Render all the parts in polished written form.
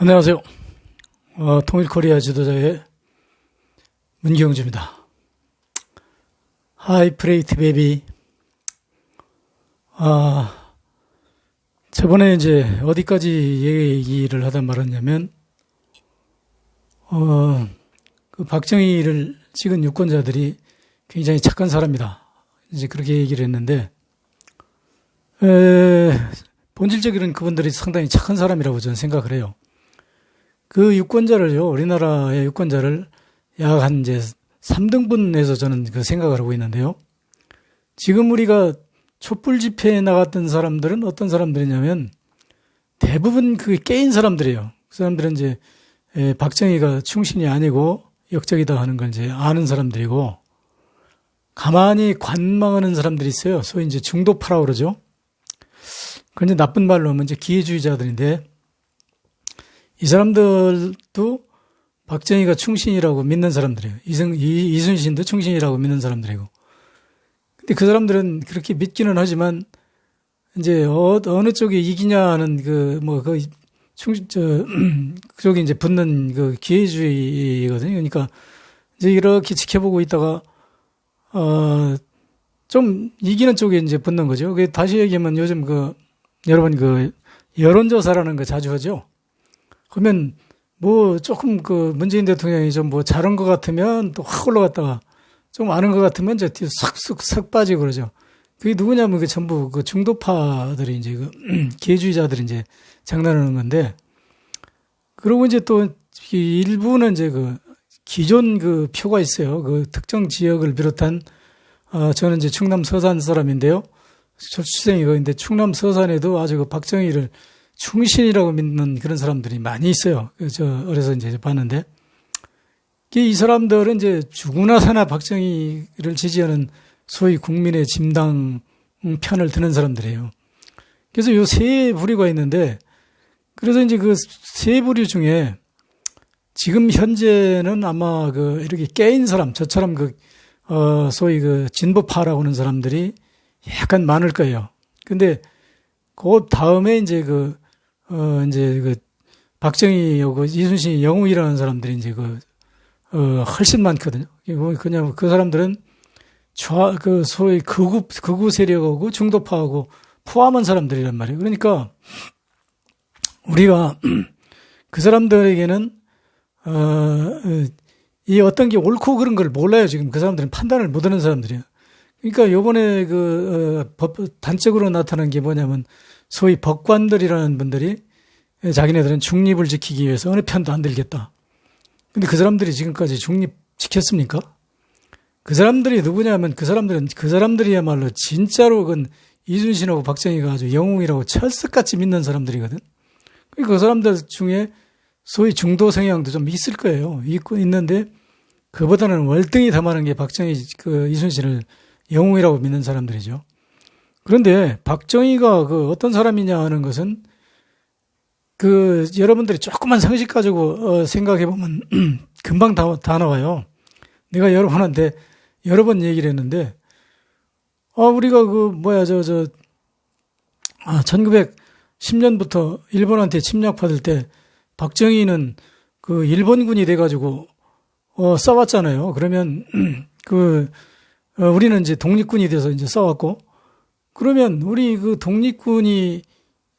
안녕하세요. 통일코리아 지도자의 문경주입니다. 하이 프레이트 베이비. 저번에 이제 어디까지 얘기를 하다 말았냐면, 그 박정희를 찍은 유권자들이 굉장히 착한 사람이다. 이제 그렇게 얘기를 했는데, 본질적으로는 그분들이 상당히 착한 사람이라고 저는 생각을 해요. 그 유권자를요, 우리나라의 유권자를 약 한 이제 3등분해서 저는 그 생각을 하고 있는데요. 지금 우리가 촛불 집회에 나갔던 사람들은 어떤 사람들이냐면 대부분 그 깨인 사람들이에요. 그 사람들은 이제 박정희가 충신이 아니고 역적이다 하는 걸 이제 아는 사람들이고, 가만히 관망하는 사람들이 있어요. 소위 이제 중도파라고 그러죠. 그건 이제 나쁜 말로 하면 이제 기회주의자들인데, 이 사람들도 박정희가 충신이라고 믿는 사람들이에요. 이순신도 충신이라고 믿는 사람들이고. 근데 그 사람들은 그렇게 믿기는 하지만, 이제 어느 쪽에 이기냐는 그쪽에 이제 붙는 그 기회주의거든요. 그러니까 이제 이렇게 지켜보고 있다가, 좀 이기는 쪽에 이제 붙는 거죠. 다시 얘기하면 요즘 여러분 여론조사라는 거 자주 하죠. 그러면 조금 문재인 대통령이 좀 잘한 것 같으면 또 확 올라갔다가 좀 아는 것 같으면 이제 뒤에 싹 빠지고 그러죠. 그게 누구냐면 전부 중도파들이 이제 기회주의자들이 이제 장난하는 건데, 그리고 이제 또 일부는 이제 기존 표가 있어요. 특정 지역을 비롯한, 저는 이제 충남 서산 사람인데요. 출생이인데 충남 서산에도 아주 박정희를 충신이라고 믿는 그런 사람들이 많이 있어요. 어려서 이제 봤는데, 이 사람들은 이제 죽으나 사나 박정희를 지지하는 소위 국민의 진당 편을 드는 사람들이에요. 그래서 요 세 부류가 있는데, 그래서 이제 그 세 부류 중에 지금 현재는 아마 이렇게 깨인 사람, 저처럼 소위 진보파라고 하는 사람들이 약간 많을 거예요. 근데 그 다음에 이제 박정희하고 이순신이 영웅이라는 사람들이 이제 훨씬 많거든요. 그냥 그 사람들은 소위 극우 세력하고 중도파하고 포함한 사람들이란 말이에요. 그러니까 우리가 그 사람들에게는 이 어떤 게 옳고 그런 걸 몰라요. 지금 그 사람들은 판단을 못 하는 사람들이에요. 그러니까 요번에 단적으로 나타난 게 뭐냐면, 소위 법관들이라는 분들이 자기네들은 중립을 지키기 위해서 어느 편도 안 들겠다. 근데 그 사람들이 지금까지 중립 지켰습니까? 그 사람들이 누구냐면, 그 사람들이야말로 진짜로 이순신하고 박정희가 아주 영웅이라고 철석같이 믿는 사람들이거든. 그러니까 그 사람들 중에 소위 중도 성향도 좀 있을 거예요. 있는데, 그보다는 월등히 더 많은 게 박정희, 이순신을 영웅이라고 믿는 사람들이죠. 그런데 박정희가 어떤 사람이냐 하는 것은 여러분들이 조금만 상식 가지고 생각해 보면 금방 다 나와요. 내가 여러분한테 여러 번 얘기를 했는데, 우리가 1910년부터 일본한테 침략받을 때 박정희는 일본군이 돼가지고 싸웠잖아요. 그러면 우리는 이제 독립군이 돼서 이제 싸웠고, 그러면 우리 독립군이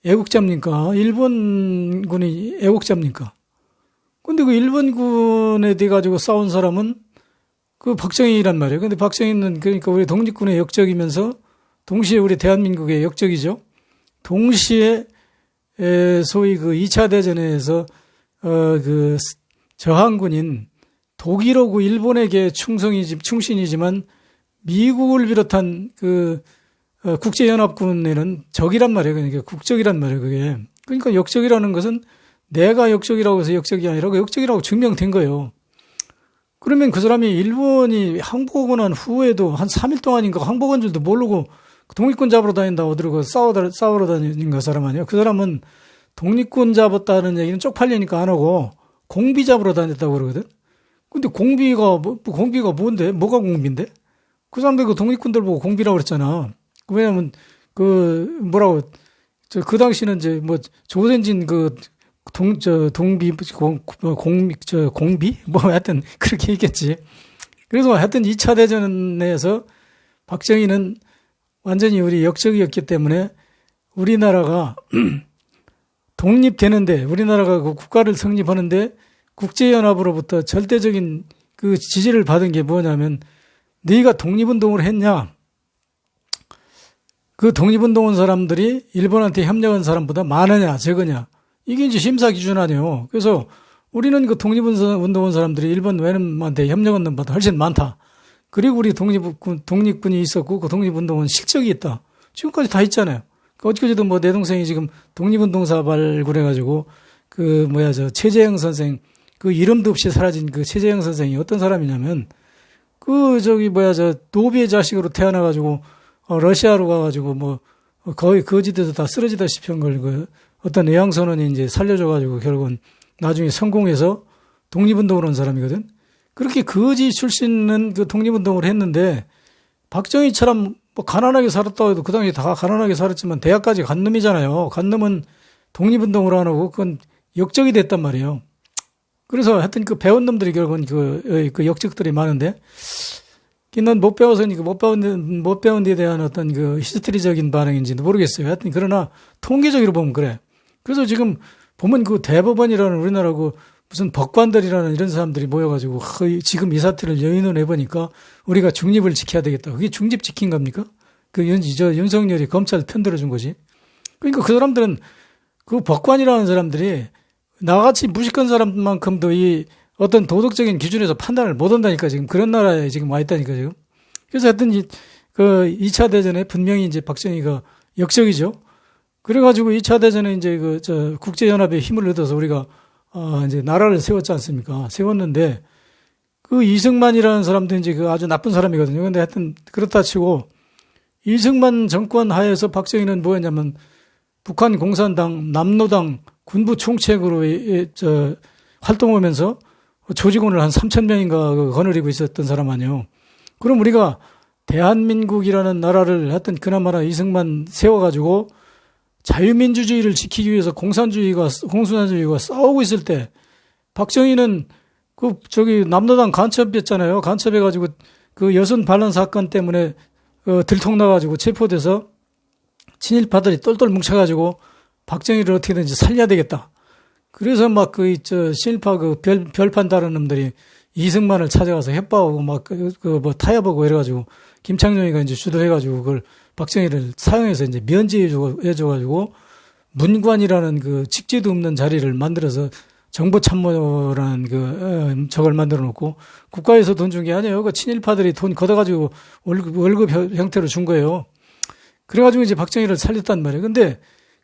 애국자입니까? 일본군이 애국자입니까? 근데 일본군에 돼가지고 싸운 사람은 박정희란 말이에요. 근데 박정희는 그러니까 우리 독립군의 역적이면서 동시에 우리 대한민국의 역적이죠. 동시에 소위 2차 대전에서 저항군인 독일하고 일본에게 충신이지만 미국을 비롯한 국제연합군에는 적이란 말이에요. 그러니까 국적이란 말이에요, 그게. 그러니까 역적이라는 것은 내가 역적이라고 해서 역적이 아니라 역적이라고 증명된 거예요. 그러면 그 사람이 일본이 항복하고 난 후에도 한 3일 동안인가 항복한 줄도 모르고 독립군 잡으러 다닌다, 어디로 싸우러 다니는 그 사람 아니에요. 그 사람은 독립군 잡았다는 얘기는 쪽팔리니까 안 하고 공비 잡으러 다녔다고 그러거든. 근데 공비가 뭔데? 뭐가 공비인데? 그 사람들 독립군들 보고 공비라고 그랬잖아. 왜냐면 그 당시는 이제 조선진 공비? 뭐 하여튼 그렇게 얘기했지. 그래서 하여튼 2차 대전에서 박정희는 완전히 우리 역적이었기 때문에 우리나라가 독립되는데, 우리나라가 그 국가를 성립하는데 국제연합으로부터 절대적인 그 지지를 받은 게 뭐냐면, 네가 독립운동을 했냐? 그 독립운동한 사람들이 일본한테 협력한 사람보다 많으냐, 적으냐? 이게 이제 심사 기준 아니에요. 그래서 우리는 그 독립운동한 사람들이 일본 외놈한테 협력한 놈보다 훨씬 많다. 그리고 우리 독립군이 있었고, 그 독립운동은 실적이 있다. 지금까지 다 있잖아요. 어저께도 뭐 내 동생이 지금 독립운동사 발굴해가지고, 최재형 선생, 그 이름도 없이 사라진 그 최재형 선생이 어떤 사람이냐면, 노비의 자식으로 태어나가지고, 러시아로 가가지고 거의 거지돼서 다 쓰러지다시피 한 걸 어떤 애양선원이 이제 살려줘가지고 결국은 나중에 성공해서 독립운동을 한 사람이거든. 그렇게 거지 출신은 그 독립운동을 했는데, 박정희처럼 가난하게 살았다고 해도 그 당시에 다 가난하게 살았지만 대학까지 간 놈이잖아요. 간 놈은 독립운동을 안 하고 그건 역적이 됐단 말이에요. 그래서 하여튼 그 배운 놈들이 결국은 그 역적들이 많은데, 난 못 배워서니 못 배운 데 대한 어떤 그 히스테리적인 반응인지도 모르겠어요. 하여튼 그러나 통계적으로 보면 그래. 그래서 지금 보면 그 대법원이라는 우리나라 무슨 법관들이라는 이런 사람들이 모여가지고 지금 이 사태를 요인을 해보니까 우리가 중립을 지켜야 되겠다. 그게 중립 지킨 겁니까? 윤석열이 검찰 편들어준 거지. 그러니까 그 사람들은 그 법관이라는 사람들이 나같이 무식한 사람만큼도 이 어떤 도덕적인 기준에서 판단을 못 한다니까, 지금. 그런 나라에 지금 와 있다니까, 지금. 그래서 하여튼 2차 대전에 분명히 이제 박정희가 역적이죠. 그래가지고 2차 대전에 이제 국제연합의 힘을 얻어서 우리가, 이제 나라를 세웠지 않습니까? 세웠는데, 그 이승만이라는 사람도 이제 아주 나쁜 사람이거든요. 근데 하여튼 그렇다 치고, 이승만 정권 하에서 박정희는 뭐였냐면, 북한 공산당, 남노당 군부 총책으로 활동하면서 조직원을 한 3,000명인가 거느리고 있었던 사람 아니에요. 그럼 우리가 대한민국이라는 나라를 하여튼 그나마나 이승만 세워가지고 자유민주주의를 지키기 위해서 공산주의가 싸우고 있을 때, 박정희는 남노당 간첩이었잖아요. 간첩해가지고 그 여순 반란 사건 때문에 들통나가지고 체포돼서 친일파들이 똘똘 뭉쳐가지고 박정희를 어떻게든지 살려야 되겠다. 그래서 친일파 별판 다른 놈들이 이승만을 찾아가서 협박하고 타협하고 이래가지고 김창룡이가 이제 주도해가지고 그걸 박정희를 사용해서 이제 면제해줘가지고 문관이라는 그 직제도 없는 자리를 만들어서 정보참모라는 저걸 만들어 놓고 국가에서 돈 준 게 아니에요. 그 친일파들이 돈 걷어가지고 월급 형태로 준 거예요. 그래가지고 이제 박정희를 살렸단 말이에요. 근데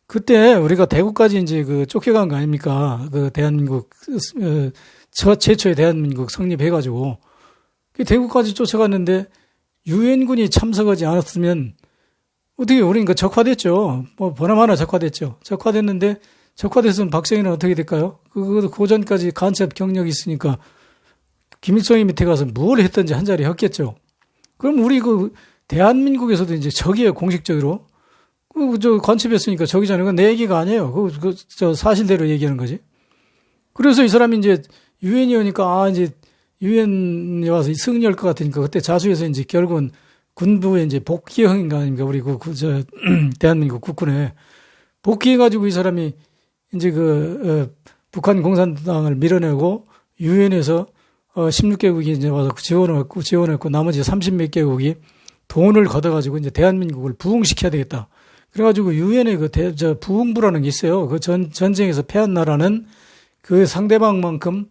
그때 우리가 대구까지 이제 쫓겨간 거 아닙니까? 대한민국, 최초의 대한민국 성립해가지고. 대구까지 쫓아갔는데, 유엔군이 참석하지 않았으면, 어떻게, 우린 적화됐죠. 보나마나 적화됐죠. 적화됐는데, 적화됐으면 박정희는 어떻게 될까요? 그 전까지 간첩 경력이 있으니까, 김일성이 밑에 가서 뭘 했든지 한 자리 했겠죠. 그럼 우리 대한민국에서도 이제 적이에요, 공식적으로. 간첩이었으니까 적이잖아요. 그건 내 얘기가 아니에요. 사실대로 얘기하는 거지. 그래서 이 사람이 이제 유엔이 오니까, 이제 유엔에 와서 승리할 것 같으니까 그때 자수해서 이제 결국은 군부에 이제 복귀형인가 아닙니까? 우리 대한민국 국군에 복귀해가지고 이 사람이 이제 북한 공산당을 밀어내고 유엔에서 16개국이 이제 와서 지원했고 나머지 30몇 개국이 돈을 걷어가지고 이제 대한민국을 부흥시켜야 되겠다. 그래가지고 유엔에 부흥부라는 게 있어요. 전쟁에서 패한 나라는 그 상대방만큼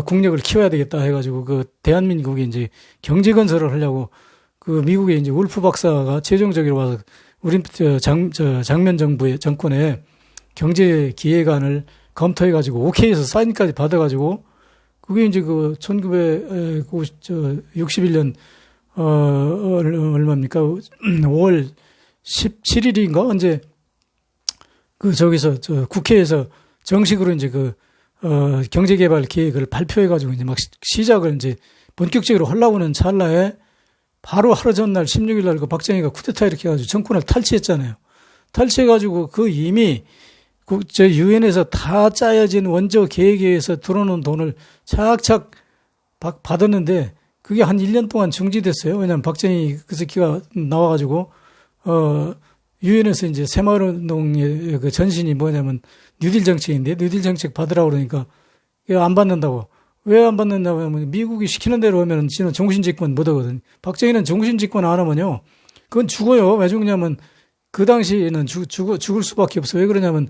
국력을 키워야 되겠다 해가지고 대한민국이 이제 경제 건설을 하려고 미국의 이제 울프 박사가 최종적으로 와서 우린 장면 정권에 경제 기획안을 검토해가지고 오케이해서 사인까지 받아가지고 그게 이제 1961년 얼마입니까? 5월 17일인가? 언제, 국회에서 정식으로 이제 경제개발 계획을 발표해가지고 이제 막 시작을 이제 본격적으로 하려고 하는 찰나에 바로 하루 전날 16일날 박정희가 쿠데타 이렇게 해가지고 정권을 탈취했잖아요. 탈취해가지고 이미 저 유엔에서 다 짜여진 원조 계획에 의해서 들어오는 돈을 착착 받았는데 그게 한 1년 동안 중지됐어요. 왜냐하면 박정희 그 새끼가 나와가지고 유엔에서 이제 새마을운동의 그 전신이 뭐냐면 뉴딜 정책인데 뉴딜 정책 받으라고 그러니까 안 받는다고. 왜 안 받는다고 하면 미국이 시키는 대로 하면 지는 종신집권 못 하거든. 박정희는 종신집권 안 하면요. 그건 죽어요. 왜 죽냐면 그 당시에는 죽을 수밖에 없어. 왜 그러냐면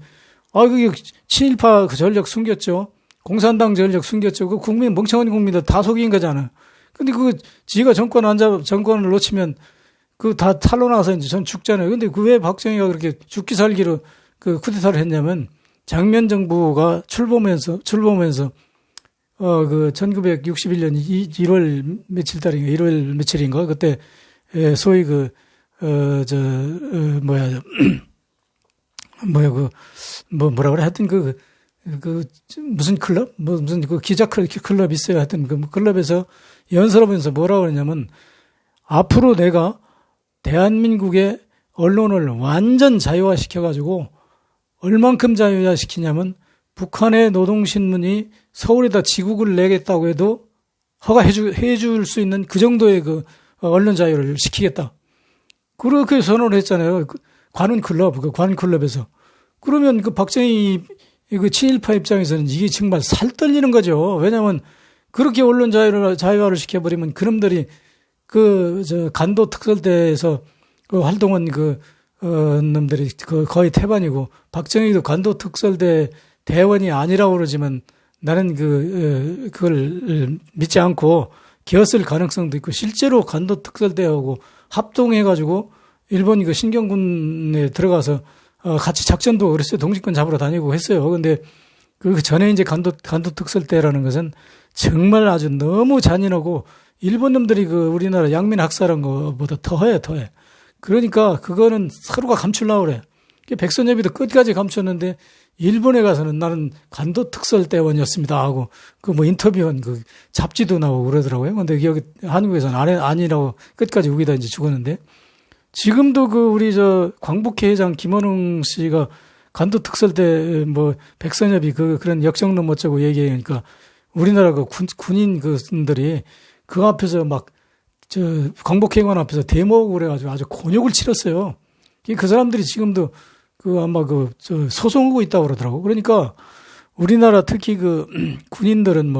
그게 친일파 그 전력 숨겼죠. 공산당 전력 숨겼죠. 그 국민 멍청한 국민들 다 속인 거잖아. 근데 지가 정권을 놓치면 다 탈로나서 이제 전 죽잖아요. 근데 왜 박정희가 그렇게 죽기 살기로 그 쿠데타를 했냐면 장면 정부가 출범하면서 1961년 1월 며칠 달인가 1월 며칠인가 그때 소위 뭐라 그래 하여튼 무슨 클럽 무슨 기자 클럽 있어요. 하여튼 그 클럽에서 연설하면서 뭐라 그러냐면 앞으로 내가 대한민국의 언론을 완전 자유화시켜가지고 얼만큼 자유화시키냐면 북한의 노동신문이 서울에다 지국을 내겠다고 해도 해줄 수 있는 그 정도의 그 언론 자유를 시키겠다. 그렇게 선언을 했잖아요. 관훈클럽에서. 그러면 박정희 친일파 입장에서는 이게 정말 살 떨리는 거죠. 왜냐하면 그렇게 언론 자유화를 시켜버리면 그놈들이 간도 특설대에서 활동한 놈들이 거의 태반이고 박정희도 간도 특설대 대원이 아니라고 그러지만 나는 그걸 믿지 않고 기었을 가능성도 있고 실제로 간도 특설대하고 합동해가지고 일본 신경군에 들어가서 같이 작전도 그랬어요. 동식권 잡으러 다니고 했어요. 근데 그 전에 이제 간도 특설대라는 것은 정말 아주 너무 잔인하고 일본 놈들이 우리나라 양민 학살한 것보다 더해. 그러니까 그거는 서로가 감추려고 그래. 백선엽이도 끝까지 감췄는데 일본에 가서는 나는 간도 특설대원이었습니다 하고 인터뷰한 잡지도 나오고 그러더라고요. 근데 여기 한국에서는 아니라고 끝까지 우기다 이제 죽었는데 지금도 우리 광복회 회장 김원웅 씨가 간도 특설대 백선엽이 그런 역정론 어쩌고 얘기하니까 우리나라 군인 분들이 그 앞에서 광복회관 앞에서 대모하고 그래가지고 아주 곤욕을 치렀어요. 그 사람들이 지금도 아마 소송하고 있다고 그러더라고. 그러니까 우리나라 특히 군인들은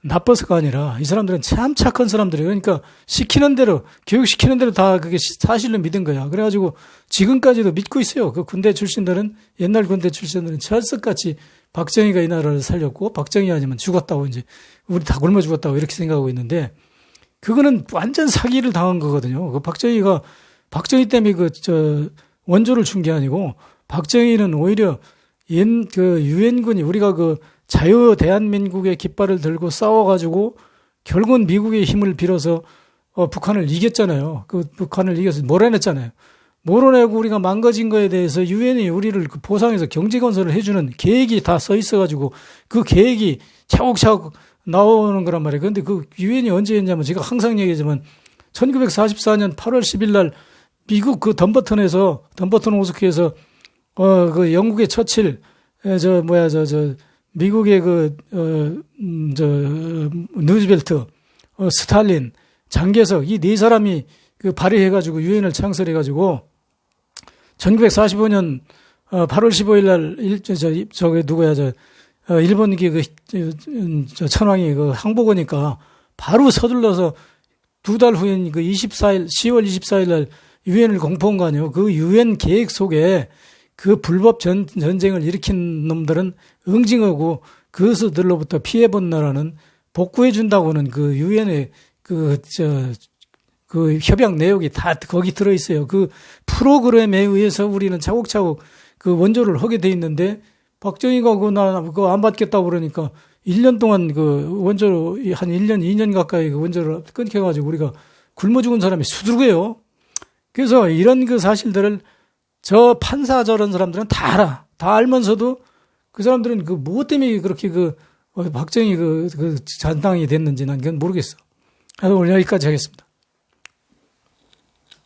나빠서가 아니라 이 사람들은 참 착한 사람들이에요. 그러니까 시키는 대로, 교육시키는 대로 다 그게 사실로 믿은 거야. 그래가지고 지금까지도 믿고 있어요. 군대 출신들은, 옛날 군대 출신들은 철석같이 박정희가 이 나라를 살렸고, 박정희 아니면 죽었다고 이제, 우리 다 굶어 죽었다고 이렇게 생각하고 있는데, 그거는 완전 사기를 당한 거거든요. 박정희가, 박정희 때문에 원조를 준 게 아니고, 박정희는 오히려 유엔군이 우리가 자유 대한민국의 깃발을 들고 싸워가지고 결국은 미국의 힘을 빌어서 북한을 이겼잖아요. 북한을 이겨서 몰아냈잖아요. 몰아내고 우리가 망가진 거에 대해서 유엔이 우리를 보상해서 경제 건설을 해주는 계획이 다 써 있어가지고 그 계획이 차곡차곡 나오는 거란 말이에요. 그런데 유엔이 언제 했냐면 제가 항상 얘기하지만 1944년 8월 10일 날 미국 덤버튼 호스크에서 영국의 처칠, 미국의 누즈벨트, 스탈린, 장개석, 이 네 사람이 발의해가지고 유엔을 창설해가지고 1945년 8월 15일 날 일본 천황이 항복 오니까 바로 서둘러서 두 달 후인 10월 24일 날 유엔을 공포한 거 아니에요. 그 유엔 계획 속에 불법 전쟁을 일으킨 놈들은 응징하고 그것들로부터 피해본 나라는 복구해준다고는 유엔의 협약 내용이 다 거기 들어있어요. 프로그램에 의해서 우리는 차곡차곡 원조를 하게 돼 있는데 박정희가 그거 안 받겠다고 그러니까 1년 동안 원조로 한 1년, 2년 가까이 원조를 끊겨가지고 우리가 굶어 죽은 사람이 수두룩해요. 그래서 이런 사실들을 저 판사 저런 사람들은 다 알아. 다 알면서도 그 사람들은 무엇 때문에 그렇게 박정희 잔당이 됐는지 난 그건 모르겠어. 오늘 여기까지 하겠습니다.